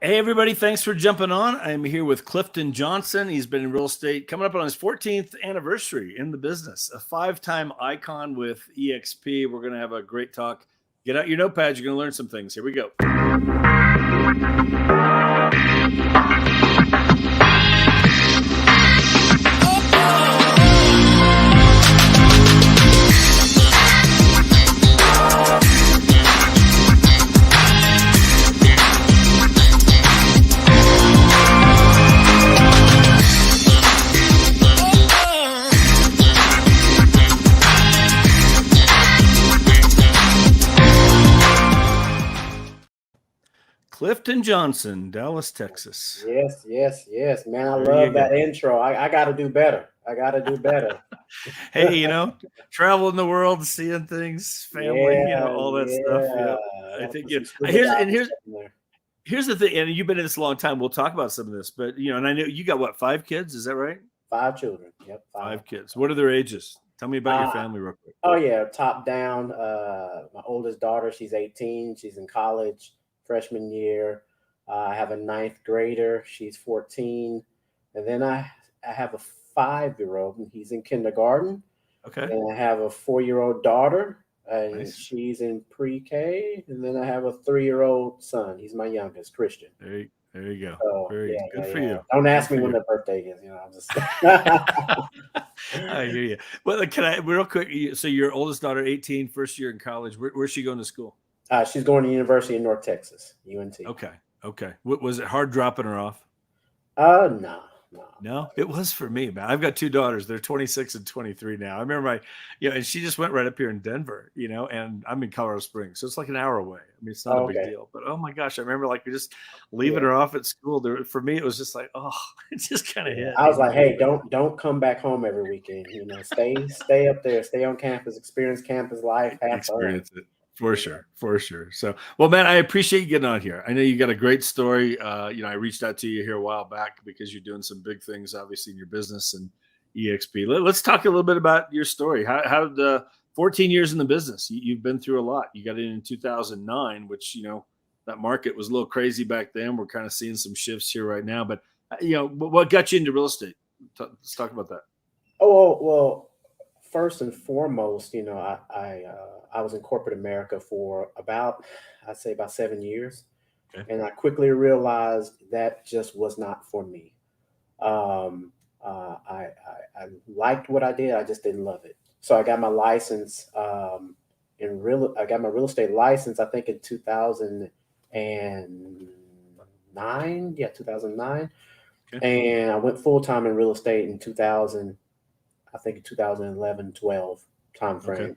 Hey, everybody. Thanks for jumping on. I'm here with Clifton Johnson. He's been in real estate coming up on his 14th anniversary in the business, a 5-time icon with EXP. We're going to have a great talk. Get out your notepads. You're going to learn some things. Here we go. Clifton Johnson, Dallas, Texas. Yes, man. I love that intro. I got to do better. Hey, traveling the world, seeing things, family, all that stuff. Yeah, I think here's the thing, and you've been in this a long time. We'll talk about some of this, but and I know you got what, 5 kids? Is that right? 5 children. Yep, 5 kids. What are their ages? Tell me about your family real quick. Oh yeah, top down. My oldest daughter, she's 18. She's in college, freshman year. I have a 9th grader. She's 14, and then I have a 5-year-old, and he's in kindergarten. Okay. And I have a 4-year-old daughter, and Nice. she's in pre-K. And then I have a 3-year-old son. He's my youngest, Christian. There you go. So, Very good for you. Don't ask me when their birthday is. I'm just. I hear you. Well, can I real quick? So your oldest daughter, 18, first year in college. Where's she going to school? She's going to University of North Texas, UNT. Okay. Was it hard dropping her off? No, it was for me, man. I've got 2 daughters. They're 26 and 23 now. I remember and she just went right up here in Denver, and I'm in Colorado Springs. So it's like an hour away. I mean, it's not a big deal, but oh my gosh, I remember just leaving her off at school. For me, it was just like, oh, it just kind of hit. I was like, hey, don't come back home every weekend. Stay up there, stay on campus, experience campus life, have experience fun. It. For sure. So, well, man, I appreciate you getting on here. I know you got a great story. I reached out to you here a while back because you're doing some big things, obviously, in your business and EXP. Let's talk a little bit about your story. How did 14 years in the business? You've been through a lot. You got in 2009, which, that market was a little crazy back then. We're kind of seeing some shifts here right now. But, what got you into real estate? Let's talk about that. Oh, well, first and foremost, I was in corporate America for about 7 years. Okay. And I quickly realized that just was not for me. I liked what I did. I just didn't love it. So I got my license I got my real estate license, I think in 2009. Yeah, 2009. Okay. And I went full-time in real estate in 2011, 12 timeframe. Okay.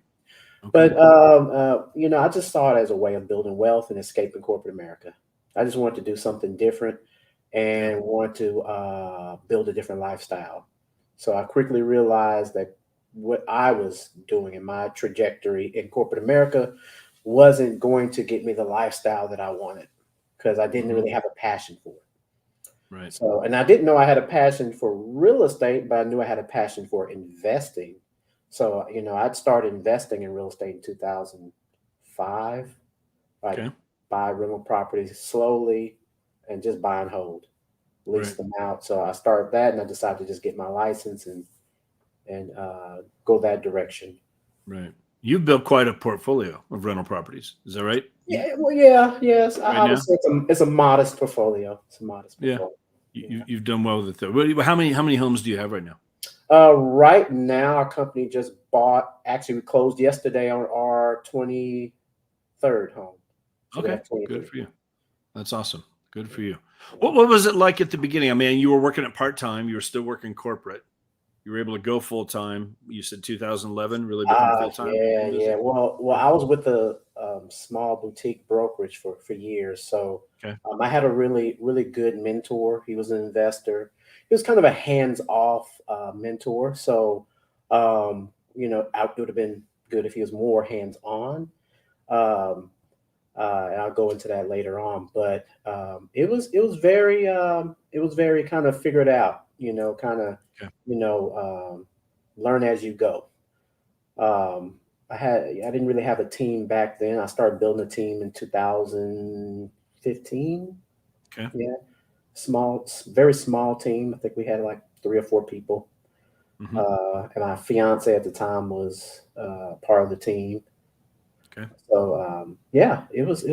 But, I just saw it as a way of building wealth and escaping corporate America. I just wanted to do something different and want to build a different lifestyle. So I quickly realized that what I was doing in my trajectory in corporate America wasn't going to get me the lifestyle that I wanted because I didn't really have a passion for it. Right. So, and I didn't know I had a passion for real estate, but I knew I had a passion for investing. So, I'd started investing in real estate in 2005, buy rental properties slowly and just buy and hold, lease them out. So I started that and I decided to just get my license and go that direction. Right. You've built quite a portfolio of rental properties. Is that right? Yeah. Well, yes. I would say it's a modest portfolio. Yeah. You've done well with it though. How many homes do you have right now? Right now, our company just bought. Actually, we closed yesterday on our 23rd home. So okay, good for you. That's awesome. Good for you. What was it like at the beginning? I mean, you were working at part-time. You were still working corporate. You were able to go full-time. You said 2011, really become full-time? Yeah. Well, I was with a small boutique brokerage for years. So I had a really, really good mentor. He was an investor. He was kind of a hands-off mentor. So, it would have been good if he was more hands-on. And I'll go into that later on. But it was very kind of figured out. Learn as you go. I didn't really have a team back then. I started building a team in 2015. Okay. Yeah. Small, very small team. I think we had like 3 or 4 people. Hmm. And my fiance at the time was part of the team. Okay. So yeah, it was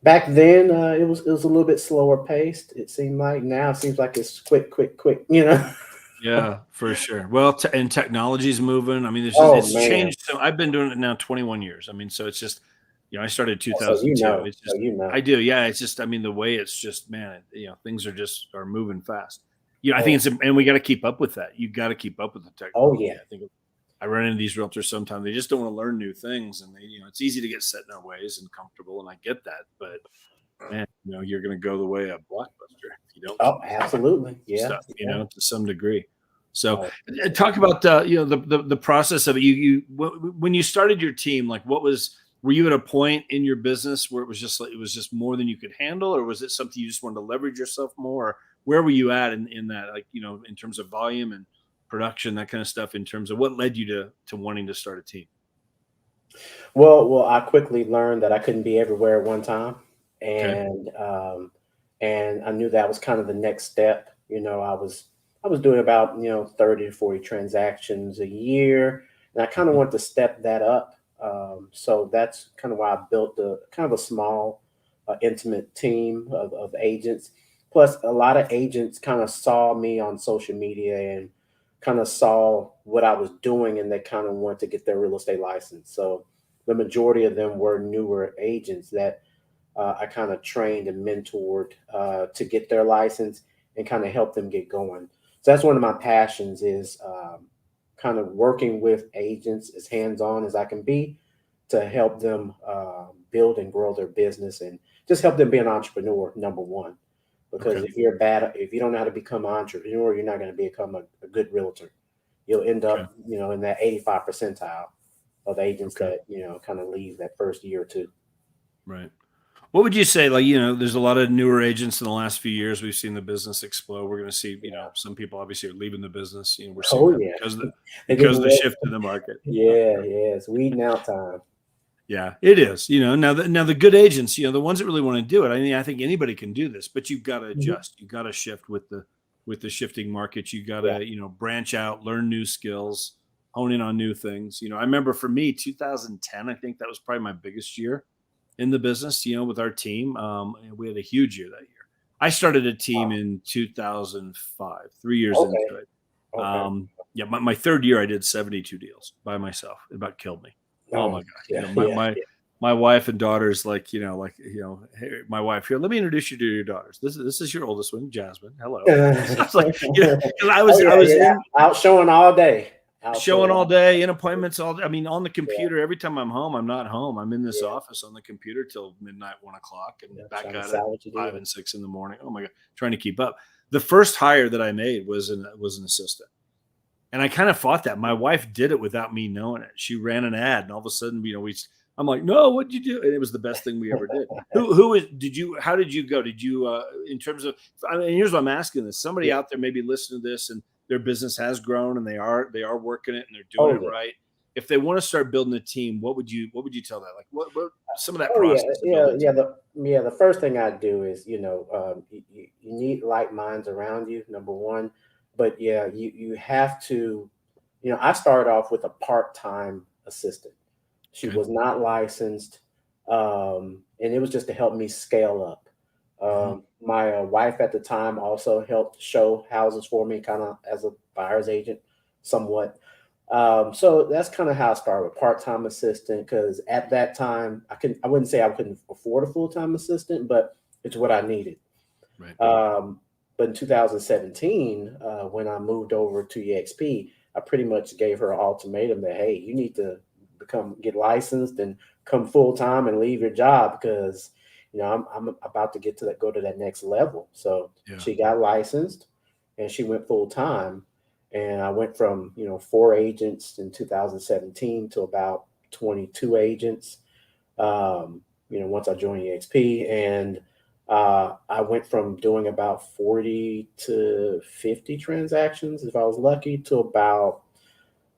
back then it was a little bit slower paced. It seemed like now it seems like it's quick, quick, quick. Yeah, for sure. Well, and technology's moving. I mean, Oh it's man. changed. So I've been doing it now 21 years. I mean, so it's just, I started Oh, so 2002. It's so just, I do. Yeah. It's just, I mean, the way it's just, man, things are moving fast. I think Oh, and we got to keep up with that. You got to keep up with the oh technology. yeah. I think I run into these realtors sometimes. They just don't want to learn new things, and it's easy to get set in our ways and comfortable. And I get that, but man, you're going to go the way of Blockbuster if you don't Oh, keep absolutely. Yeah. stuff, Yeah. to some degree. So, Oh, talk about the process of it. When you started your team, like were you at a point in your business where it was just like it was just more than you could handle, or was it something you just wanted to leverage yourself more? Or where were you at in that, like in terms of volume and production, that kind of stuff? In terms of what led you to wanting to start a team? well, I quickly learned that I couldn't be everywhere at one time, Okay. and I knew that was kind of the next step. I was doing about 30 to 40 transactions a year, and I kind of Mhm. want to step that up. So that's kind of why I built a kind of a small, intimate team of agents. Plus, a lot of agents kind of saw me on social media and kind of saw what I was doing, and they kind of want to get their real estate license. So the majority of them were newer agents that I kind of trained and mentored to get their license and kind of help them get going. So that's one of my passions is kind of working with agents as hands-on as I can be to help them build and grow their business and just help them be an entrepreneur, number one. Because Okay. if you don't know how to become an entrepreneur, you're not going to become a good realtor. You'll end Okay. up, in that 85 percentile of agents Okay. that, kind of leave that first year or two. Right. What would you say? Like, there's a lot of newer agents in the last few years. We've seen the business explode. We're going to see, Yeah. some people obviously are leaving the business. We're seeing Oh that yeah. They're because getting of the ready. shift in the market. Yeah, yeah. It's weeding out time. Yeah, it is. Now the good agents, the ones that really want to do it. I mean, I think anybody can do this, but you've got to Mhm. adjust. You've got to shift with the shifting market. You got Yeah. to, branch out, learn new skills, hone in on new things. I remember for me, 2010, I think that was probably my biggest year in the business, with our team. And we had a huge year that year. I started a team Wow. in 2005, 3 years into Okay. it. Okay. Yeah, my third year, I did 72 deals by myself. It about killed me. Oh Oh my gosh. yeah, My, yeah, my, yeah. my wife and daughters, hey, my wife here, let me introduce you to your daughters. This is your oldest one, Jasmine. Hello. So I was like, because I Oh was, I yeah, was yeah. in Out showing all day. Out showing showing all all day in appointments all day. I mean, on the day. computer. Every time I'm home, I'm not home. I'm in this Yeah, office on the computer till midnight, 1 o'clock, and yeah. back Trying to at it salvage a 5 and 6 in the morning. Oh my god, trying to keep up. The first hire that I made was an assistant, and I kind of fought that. My wife did it without me knowing it. She ran an ad, and all of a sudden, I'm like, no, what'd you do? And it was the best thing we ever did. Did you? How did you go? Did you, in terms of? I mean, here's what I'm asking: this somebody Yeah. out there maybe listening to this, and their business has grown, and they are working it, and they're doing Oh it yeah. right. If they want to start building a team, what would you tell that? Like, what some of that Oh yeah, process to build yeah, a yeah. team? The first thing I do is you need like minds around you. Number one, but yeah, you have to. I started off with a part-time assistant. She Okay. was not licensed, and it was just to help me scale up. Hmm. My wife at the time also helped show houses for me, kind of as a buyer's agent, somewhat. So that's kind of how I started with part-time assistant because at that time I wouldn't say I couldn't afford a full-time assistant, but it's what I needed. Right. Um, but in 2017, when I moved over to EXP, I pretty much gave her an ultimatum that, hey, you need to get licensed and come full time and leave your job because I'm about to go to that next level. So Yeah. she got licensed and she went full time, and I went from 4 agents in 2017 to about 22 agents. Once I joined EXP, and I went from doing about 40 to 50 transactions, if I was lucky, to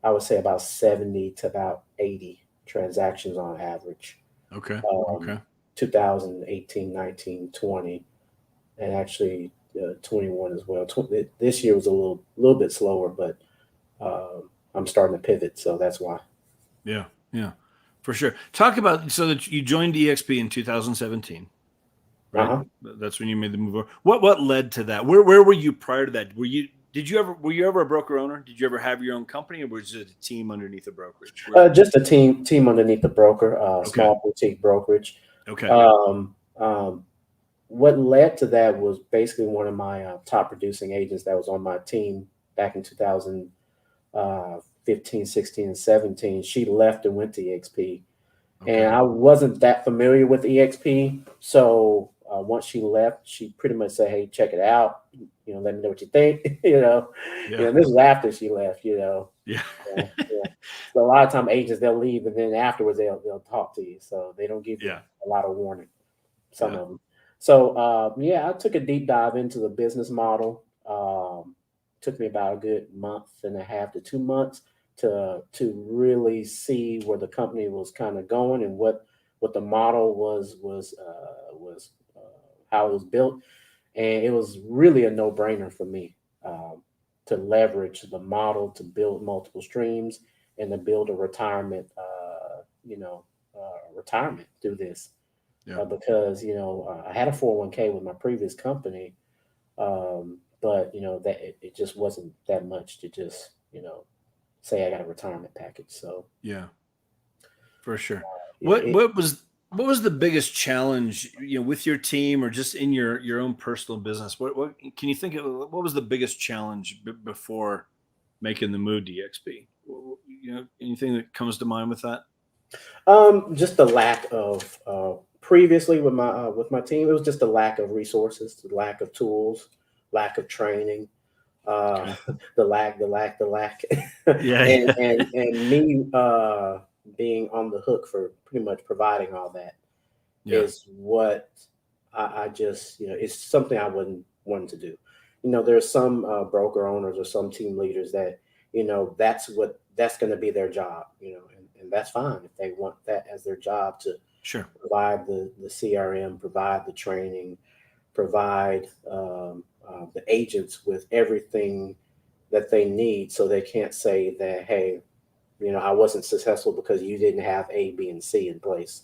I would say about 70 to about 80 transactions on average. Okay. Um, Okay. 2018, 19, 20. and actually 21 as well. This year was a little bit slower, but I'm starting to pivot, so that's why. Yeah, yeah, for sure. Talk about, so that you joined EXP in 2017, right? Uh-huh. That's when you made the move over. What led to that? Where were you prior to that? Were you ever a broker owner? Did you ever have your own company, or was it a team underneath a brokerage? Just a team underneath the broker, Okay. small boutique brokerage. Okay. Um, what led to that was basically one of my top producing agents that was on my team back in 2015, 16, and 17. She left and went to EXP. Okay. And I wasn't that familiar with EXP. So once she left, she pretty much said, "Hey, check it out. Let me know what you think." Yeah. This was after she left. Yeah. Yeah, yeah. So a lot of time agents they'll leave and then afterwards they'll talk to you. So they don't give you Yeah. a lot of warning. Some Yeah. of them. So yeah, I took a deep dive into the business model. Took me about a good month and a half to 2 months to really see where the company was kind of going and what the model was how it was built, and it was really a no brainer for me to leverage the model to build multiple streams and to build a retirement, retirement through this Yeah. because I had a 401k with my previous company, but that it just wasn't that much to just say I got a retirement package. So Yeah. For sure. yeah, What was the biggest challenge, with your team or just in your own personal business? What can you think of? What was the biggest challenge before making the move to EXP? Anything that comes to mind with that? just the lack of previously with my team, it was just the lack of resources, the lack of tools, lack of training, uh, Okay. the lack, Yeah. and me being on the hook for pretty much providing all that Yeah. is what I just it's something I wouldn't want to do. There's some broker owners or some team leaders that that's going to be their job, and that's fine if they want that as their job to Sure. provide the CRM, provide the training, provide the agents with everything that they need, so they can't say that, hey, I wasn't successful because you didn't have A, B, and C in place.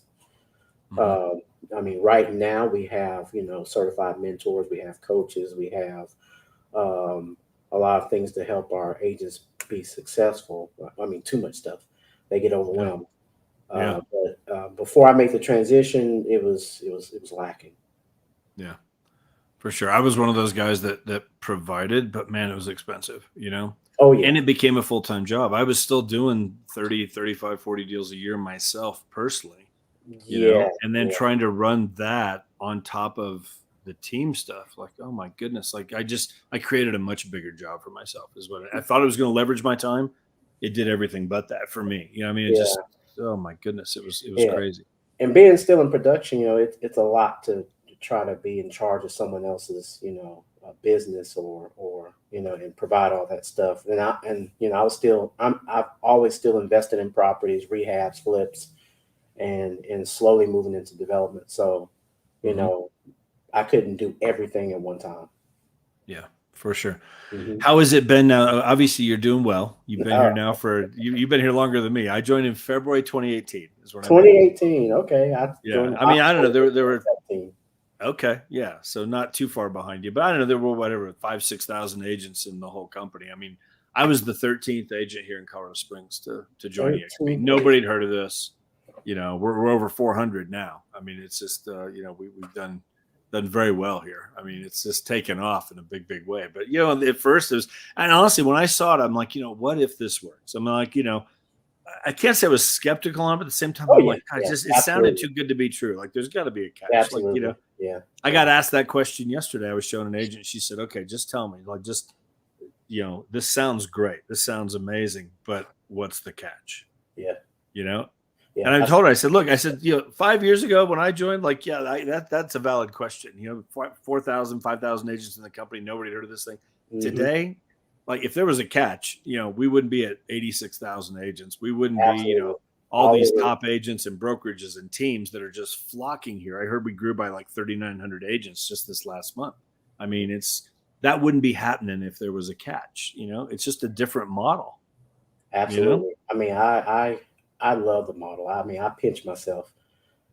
Hmm. Um, I mean, right now we have certified mentors, we have coaches, we have um, a lot of things to help our agents be successful. I mean, too much stuff; they get Yeah. overwhelmed. Yeah. But before I make the transition, it was lacking. Yeah. For sure. I was one of those guys that provided, but man, it was expensive. Oh And yeah, it became a full-time job. I was still doing 30, 35, 40 deals a year myself personally, yeah, and then yeah, trying to run that on top of the team stuff. Like, oh my goodness. Like I created a much bigger job for myself is what I thought it was going to leverage my time. It did everything but that for me. I mean, it just, yeah, oh my goodness. It was yeah. crazy. And being still in production, it's a lot to try to be in charge of someone else's, business or and provide all that stuff. I was still I've always still invested in properties, rehabs, flips, and slowly moving into development. So, you Hmm. know, I couldn't do everything at one time. Yeah, for sure. Hmm. How has it been now? Obviously, you're doing well. You've been here Uh, now you've been here longer than me. I joined in February 2018 is when I made the move. 2018. Okay, I Yeah, joined I mean, I don't know. October There were 2017. okay, yeah, so not too far behind you, but I don't know. There were whatever 5,000 to 6,000 agents in the whole company. I mean, I was the 13th agent here in Colorado Springs to join EXP. 13th. Nobody had heard of this. We're over 400 now. I mean, it's just we've done very well here. I mean, it's just taken off in a big way. But at first it was, and honestly, when I saw it, I'm like, what if this works? I'm like, I can't say I was skeptical on it, but at the same time, Oh I'm yeah, like, God, yeah, it sounded absolutely, too good to be true. Like, there's got to be a catch. Like, absolutely, yeah, I yeah, got asked that question yesterday. I was showing an agent. She said, "Okay, just tell me. Like, just this sounds great. This sounds amazing, but what's the catch?" yeah, You know, yeah. and I told her, I said, look, I said, 5 years ago when I joined, like, yeah, that's a valid question. 4,000, 5,000 agents in the company, nobody heard of this thing. Hmm. Today, like, if there was a catch, we wouldn't be at 86,000 agents. We wouldn't be, Absolutely. all all these over. top agents and brokerages and teams that are just flocking here. I heard we grew by like 3,900 agents just this last month. I mean, that wouldn't be happening if there was a catch. It's just a different model. Absolutely. I mean, I love the model. I mean, I pinch myself.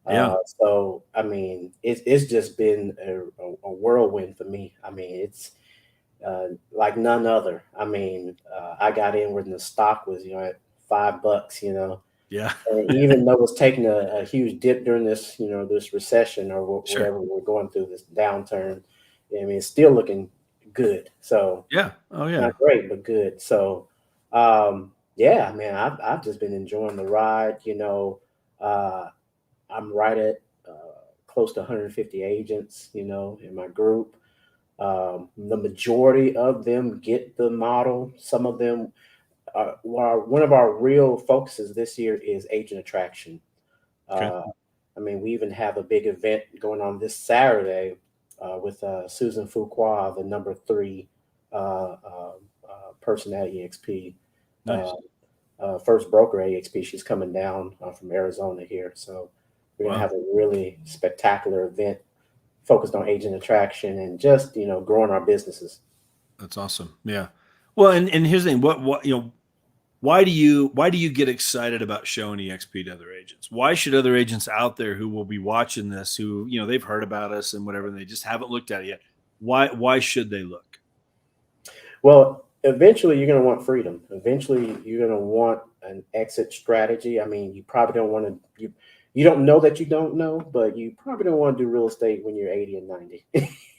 Yeah. So I mean, it's just been a whirlwind for me. I mean, it's like none other. I mean, I got in when the stock was at $5. Yeah. And even though it's taking a huge dip during this this recession or Sure. whatever we're going through, this downturn, I mean, it's still looking good. So Yeah. Oh yeah. not great, but good. So yeah, man, I've just been enjoying the ride. Uh, I'm right at close to 150 agents, in my group. The majority of them get the model. Some of them one of our real focuses this year is agent attraction. Okay. I mean, we even have a big event going on this Saturday with Susan Fuqua, the number 3 person at EXP. Nice. First broker at EXP. She's coming down from Arizona here. So we're going to Wow. have a really spectacular event focused on agent attraction and just, growing our businesses. That's awesome. Yeah. Well, and here's the thing. Why do you get excited about showing EXP to other agents? Why should other agents out there who will be watching this, who, they've heard about us and whatever, and they just haven't looked at it yet? Why should they look? Well, eventually you're going to want freedom. Eventually you're going to want an exit strategy. I mean, you probably don't want to, you don't know that you don't know, but you probably don't want to do real estate when you're 80 and 90,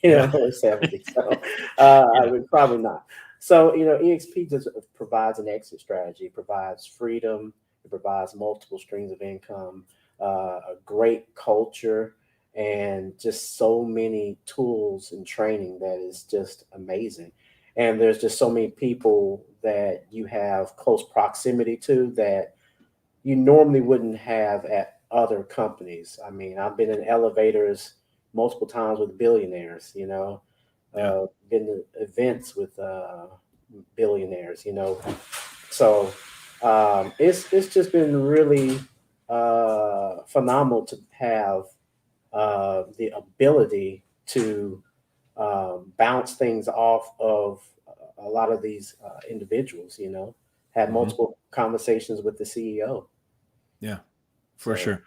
or 70. So I would probably not. So, EXP just provides an exit strategy, provides freedom, it provides multiple streams of income, a great culture, and just so many tools and training that is just amazing. And there's just so many people that you have close proximity to that you normally wouldn't have at other companies. I mean, I've been in elevators multiple times with billionaires, been to events with billionaires, So it's just been really phenomenal to have the ability to bounce things off of a lot of these individuals, had multiple conversations with the CEO. Yeah, for sure.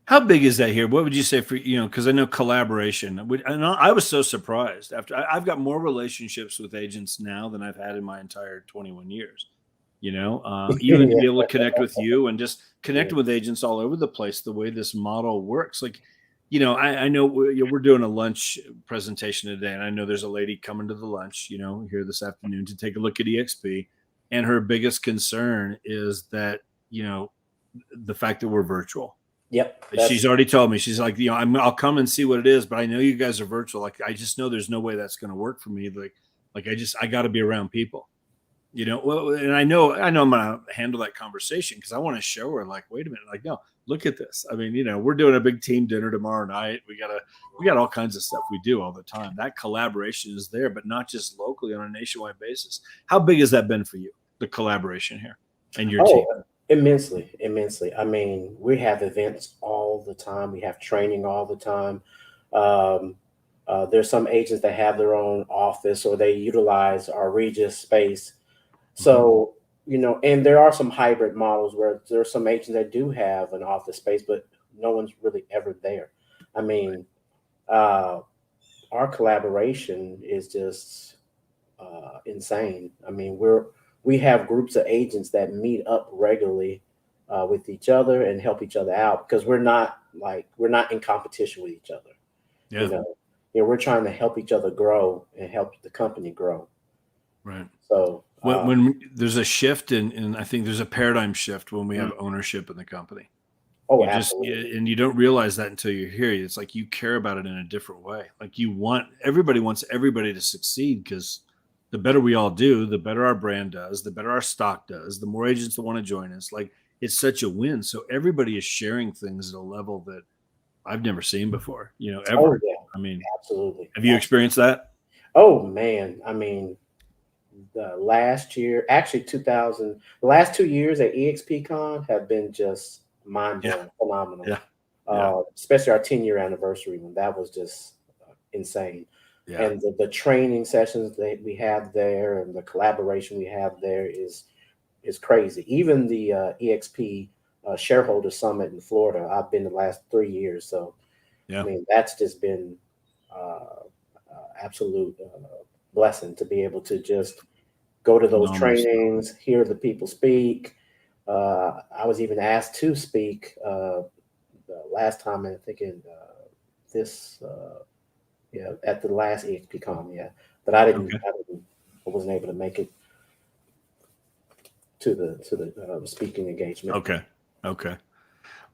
How big is that here? What would you say for, because I know collaboration. And I was so surprised I've got more relationships with agents now than I've had in my entire 21 years. Even to be able to connect with you and just connect with agents all over the place, the way this model works. Like, I know we're doing a lunch presentation today, and I know there's a lady coming to the lunch, here this afternoon to take a look at EXP. And her biggest concern is that, the fact that we're virtual. Yep. She's already told me, she's like, I'll come and see what it is, but I know you guys are virtual. Like, I just know there's no way that's going to work for me. Like I got to be around people, well, and I know I'm going to handle that conversation because I want to show her, like, wait a minute, like, no, look at this. I mean, we're doing a big team dinner tomorrow night. We got all kinds of stuff we do all the time. That collaboration is there, but not just locally, on a nationwide basis. How big has that been for you, the collaboration here and your team? Immensely. I mean, we have events all the time. We have training all the time. There's some agents that have their own office or they utilize our Regis space. So, and there are some hybrid models where there are some agents that do have an office space, but no one's really ever there. I mean, our collaboration is just insane. I mean, we have groups of agents that meet up regularly with each other and help each other out because we're not in competition with each other. Yeah. We're trying to help each other grow and help the company grow. Right. So when there's a shift and I think there's a paradigm shift when we have ownership in the company. Oh, absolutely. And you don't realize that until you're here. It's like you care about it in a different way. Like everybody wants everybody to succeed because the better we all do, the better our brand does, the better our stock does, the more agents that want to join us. Like, it's such a win. So everybody is sharing things at a level that I've never seen before, ever. Oh, yeah. I mean, absolutely. Have you experienced that? Oh, man. I mean, the last 2 years at EXPCon have been just mind Yeah. blowing, phenomenal. Yeah. Yeah. Especially our 10-year anniversary one. That was just insane. Yeah. And the training sessions that we have there and the collaboration we have there is crazy. Even the EXP shareholder summit in Florida, I've been the last 3 years. So, I Yeah. mean, that's just been absolute blessing to be able to just go to those Phenomenal stuff. trainings, hear the people speak. I was even asked to speak the last time, I think in this, yeah, at the last EXPCon, yeah, but Okay. I wasn't able to make it to the speaking engagement. Okay. Okay.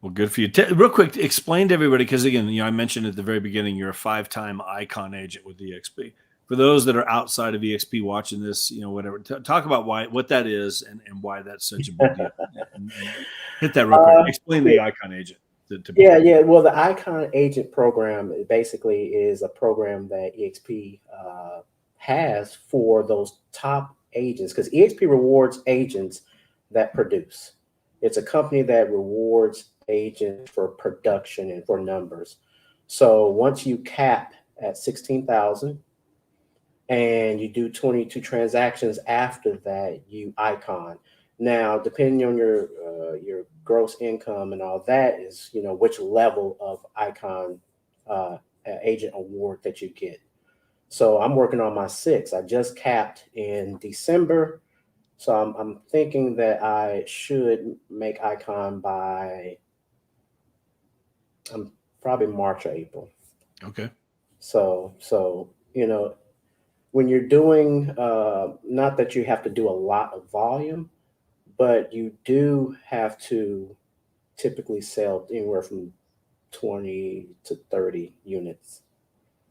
Well, good for you. Real quick, explain to everybody, because again, I mentioned at the very beginning, you're a 5-time icon agent with EXP. For those that are outside of EXP watching this, whatever, talk about what that is and why that's such a big deal. And hit that real quick. Explain the Yeah. icon agent to Yeah, people. yeah. Well, the Icon Agent program basically is a program that EXP has for those top agents because EXP rewards agents that produce. It's a company that rewards agents for production and for numbers. So once you cap at 16,000 and you do 22 transactions after that, you icon. Now, depending on your gross income and all that is, which level of icon agent award that you get. So I'm working on my 6. I just capped in December. So I'm thinking that I should make icon by probably March or April. Okay. So when you're doing, not that you have to do a lot of volume, but you do have to typically sell anywhere from 20 to 30 units.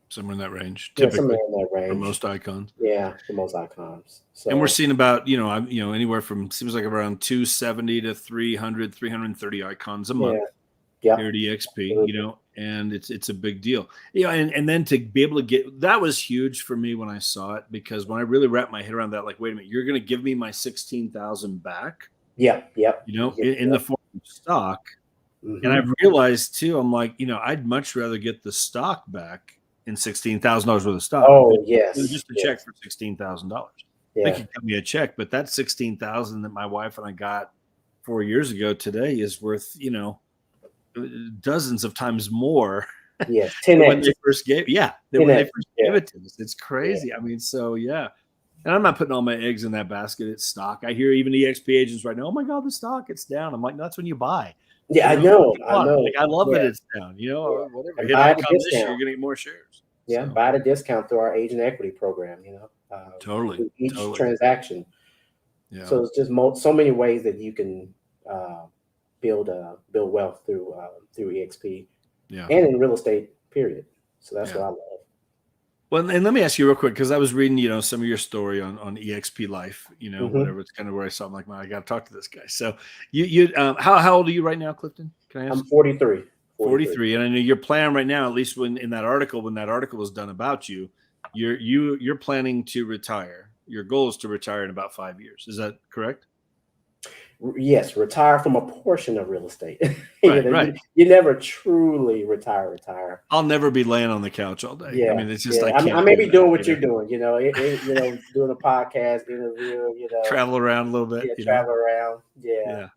Somewhere in that range, Yeah, somewhere typically, in that for range. most icons. Yeah, for most icons. And we're So seeing about, anywhere from, seems like around 270 to 300, 330 icons a month. yeah, yeah, Here at EXP, absolutely. and it's a big deal. And then to be able to get that was huge for me when I saw it, because when I really wrapped my head around that, like, wait a minute, you're going to give me my 16,000 back, Yep, yep, yep, in the yep. form of stock. And Hmm. I've realized too, I'm like, I'd much rather get the stock back in $16,000 worth of stock Oh, than yes, just a check yes, for $16,000. They yeah, could cut me a check, but that 16,000 that my wife and I got 4 years ago today is worth, dozens of times more yes. than when 10x, they first gave than when they 10x. first gave Yeah, it to us. It's yeah, crazy. I mean, so yeah. And I'm not putting all my eggs in that basket. It's stock. I hear even EXP agents right now, oh my God, the stock, it's down. I'm like, no, that's when you buy. yeah. I Come on. know. Like, I love that Yeah, it's down. yeah. Whatever. And Hit buy at a icon this year, discount. you're gonna get more shares. Yeah, So buy at a discount through our agent equity program. totally. Through each Totally. transaction. Yeah. So it's just so many ways that you can uh, build wealth through EXP Yeah. and in real estate. Period. So that's what Yeah. I love. Well, and let me ask you real quick, because I was reading, some of your story on EXP Life, Hmm. whatever. It's kind of where I saw, I'm like, man, I got to talk to this guy. So how old are you right now, Clifton? Can I I'm ask? 43. 43. 43. And I know your plan right now, at least when that article was done about you, you're planning to retire. Your goal is to retire in about 5 years. Is that correct? Yes, retire from a portion of real estate. Right, right. You never truly retire. I'll never be laying on the couch all day. I Yeah, mean, it's just, yeah. I I can't may do be that. doing what you're doing. Doing a podcast interview. Travel around a little bit, Yeah, travel around. Yeah. Yeah,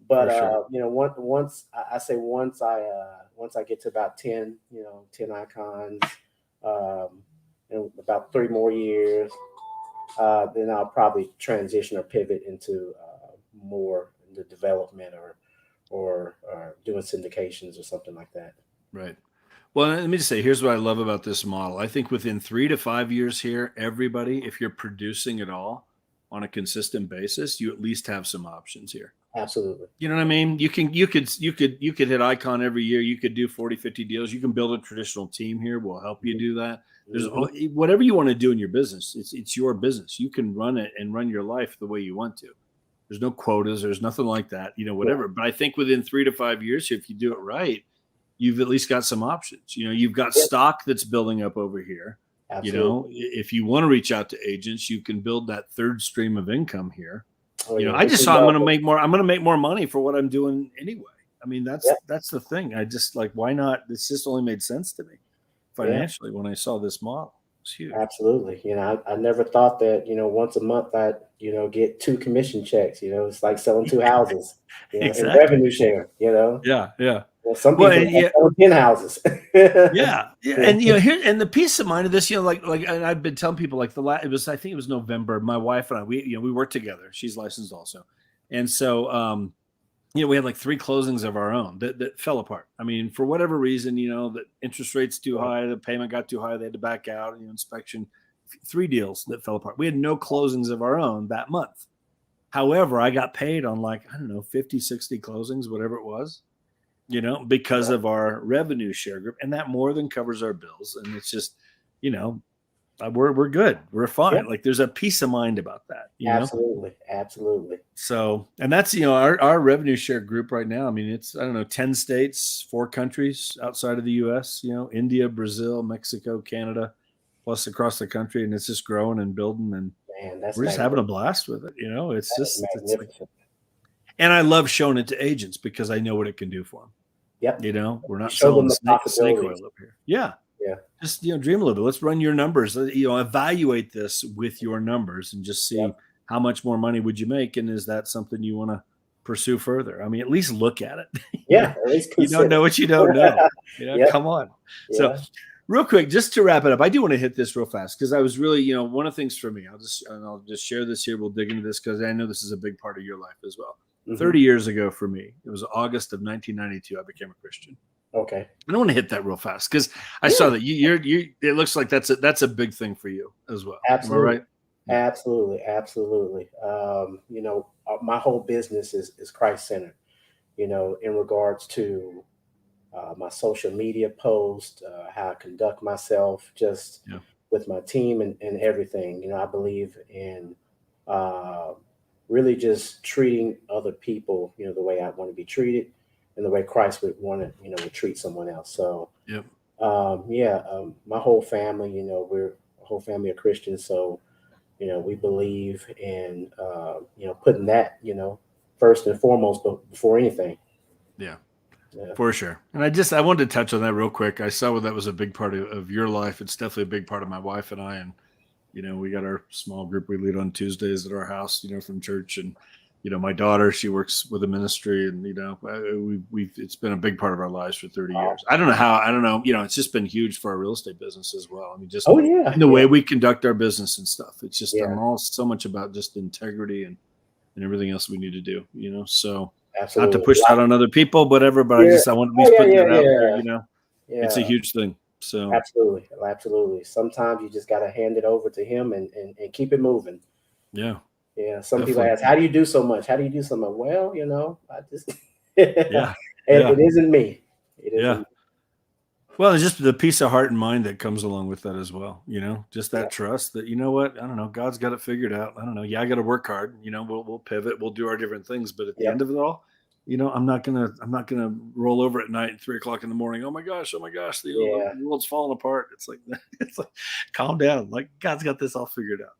But for sure. once I say once I get to about 10, 10 icons, in about 3 more years, then I'll probably transition or pivot into more into development or doing syndications or something like that. Right. Well, let me just say, here's what I love about this model. I think within 3 to 5 years here, everybody, if you're producing at all on a consistent basis, you at least have some options here. Absolutely. You know what I mean? You could hit icon every year. You could do 40, 50 deals. You can build a traditional team here. We'll help you do that. There's Hmm. whatever you want to do in your business. It's your business. You can run it and run your life the way you want to. There's no quotas. There's nothing like that, Yeah. whatever. But I think within 3 to 5 years, if you do it right, you've at least got some options. You've got Yeah. stock that's building up over here. Absolutely. If you want to reach out to agents, you can build that third stream of income here. Oh yeah. I Entry just saw I'm going to level. make more. I'm going to make more money for what I'm doing anyway. I mean, Yeah. that's the thing. I just like, why not? This just only made sense to me Yeah. financially when I saw this model. It's huge. Absolutely. I never thought that, once a month I'd, get two commission checks. It's like selling two houses, in Exactly. revenue share, Yeah. Yeah. Well, some Well, people and, are yeah, selling 10 houses. yeah, yeah, and here and the peace of mind of this, and I've been telling people like I think it was November. My wife and I, we worked together. She's licensed also, and so we had like 3 closings of our own that fell apart. I mean, for whatever reason, the interest rates too high, the payment got too high, they had to back out. Inspection, 3 deals that fell apart. We had no closings of our own that month. However, I got paid on like, I don't know, 50, 60 closings, whatever it was, because of our revenue share group. And that more than covers our bills. And it's just, we're good. We're fine. Yeah, Like there's a peace of mind about that. absolutely. Absolutely. So, and that's, our revenue share group right now. I mean, it's, I don't know, 10 states, 4 countries outside of the US, India, Brazil, Mexico, Canada, plus across the country. And it's just growing and building. And Man, that's we're just having a magnificent. blast with it. It's That is just, it's like, magnificent. and I love showing it to agents because I know what it can do for them. Yep. We're You not show them selling the snake possibilities. oil up here. Yeah. Yeah. Just, dream a little bit. Let's run your numbers, evaluate this with your numbers and just see Yep. how much more money would you make. And is that something you want to pursue further? I mean, at least look at it. Yeah. At least You don't consider. know what you don't know. Yep. Come on. So Yeah. real quick, just to wrap it up, I do want to hit this real fast because I was really, one of the things for me, I'll just share this here. We'll dig into this because I know this is a big part of your life as well. 30 years ago for me, it was August of 1992. I became a Christian. Okay. I don't want to hit that real fast because I saw that it looks like that's a big thing for you as well. Absolutely. Am I right? Yeah. Absolutely. Absolutely. My whole business is Christ centered, in regards to my social media post, how I conduct myself just with my team and everything. I believe in really just treating other people, the way I want to be treated and the way Christ would want to, would treat someone else. So, my whole family, we're a whole family of Christians. So, we believe in, putting that, first and foremost, before anything. Yeah. For sure. And I wanted to touch on that real quick. I saw that was a big part of your life. It's definitely a big part of my wife and I. And, we got our small group we lead on Tuesdays at our house, from church. And, my daughter, she works with a ministry and, it's been a big part of our lives for 30 years. I don't know. It's just been huge for our real estate business as well. I mean, just the way we conduct our business and stuff. It's just, I'm all so much about just integrity and everything else we need to do, so. Absolutely. Not to push that on other people, whatever, but I want to at least put that out there, Yeah. It's a huge thing. So Absolutely. Sometimes you just got to hand it over to him and keep it moving. Yeah. Yeah. Some people ask, how do you do so much? Well, I just, yeah. It isn't me. It isn't me. Well, it's just the peace of heart and mind that comes along with that as well. Just that trust that, what, I don't know, God's got it figured out. I don't know. Yeah, I got to work hard. We'll pivot, we'll do our different things. But at the end of it all, I'm not gonna roll over at night at 3:00 in the morning. Oh my gosh, the world's falling apart. It's like calm down. Like God's got this all figured out.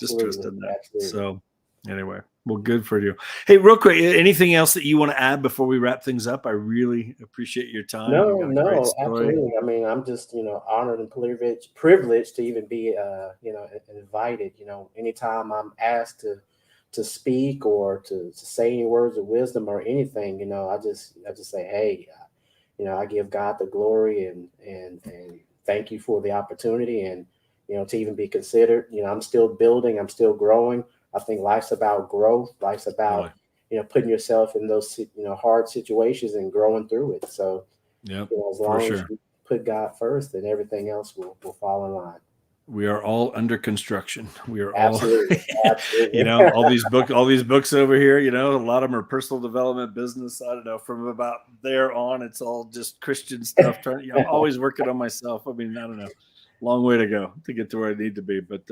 Just trust in that. Absolutely. So anyway, well, good for you. Hey, real quick, anything else that you want to add before we wrap things up? I really appreciate your time. No, absolutely. I mean, I'm just, honored and privileged to even be, invited. Anytime I'm asked to speak or to say any words of wisdom or anything, I just say, hey, I give God the glory and thank you for the opportunity and, to even be considered. I'm still building, I'm still growing. I think life's about growth. Life's about, putting yourself in those, hard situations and growing through it. So, as long as you put God first, then everything else will fall in line. We are all under construction. We are Absolutely. all these books over here, a lot of them are personal development, business. I don't know, from about there on, it's all just Christian stuff. I'm always working on myself. I mean, I don't know, long way to go to get to where I need to be, but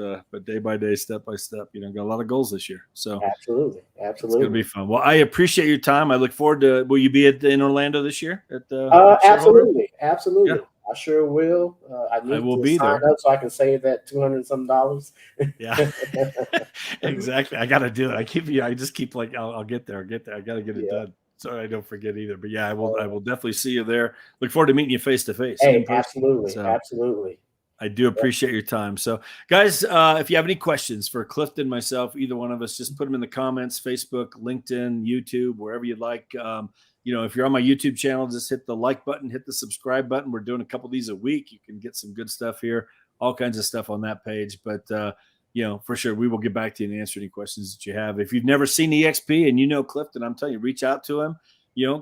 day by day, step by step, got a lot of goals this year. So absolutely. It's going to be fun. Well, I appreciate your time. I look forward to, will you be in Orlando this year? Absolutely. Yeah. I sure will. I will be sign there up so I can save that $200 some. Yeah, exactly. I got to do it. I just keep like, I'll get there. I got to get it done. So I don't forget either. But yeah, I will definitely see you there. Look forward to meeting you face to face in Hey, person. absolutely, So absolutely. I do appreciate your time. So, guys, if you have any questions for Clifton, myself, either one of us, just put them in the comments, Facebook, LinkedIn, YouTube, wherever you'd like. If you're on my YouTube channel, just hit the like button, hit the subscribe button. We're doing a couple of these a week. You can get some good stuff here, all kinds of stuff on that page. But, for sure, we will get back to you and answer any questions that you have. If you've never seen EXP and you know Clifton, I'm telling you, reach out to him.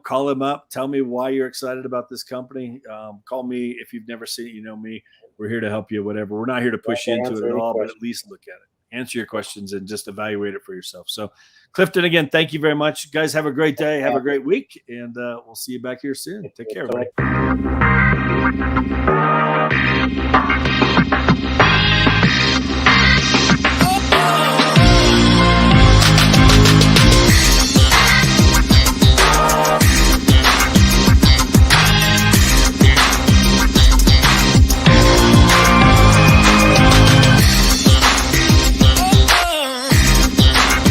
Call him up. Tell me why you're excited about this company. Call me if you've never seen it. You know me. We're here to help you, whatever. We're not here to push you into it at all, but at least look at it, answer your questions, and just evaluate it for yourself. So, Clifton, again, thank you very much. Guys, have a great day. Have a great week, and we'll see you back here soon. Take care, everybody.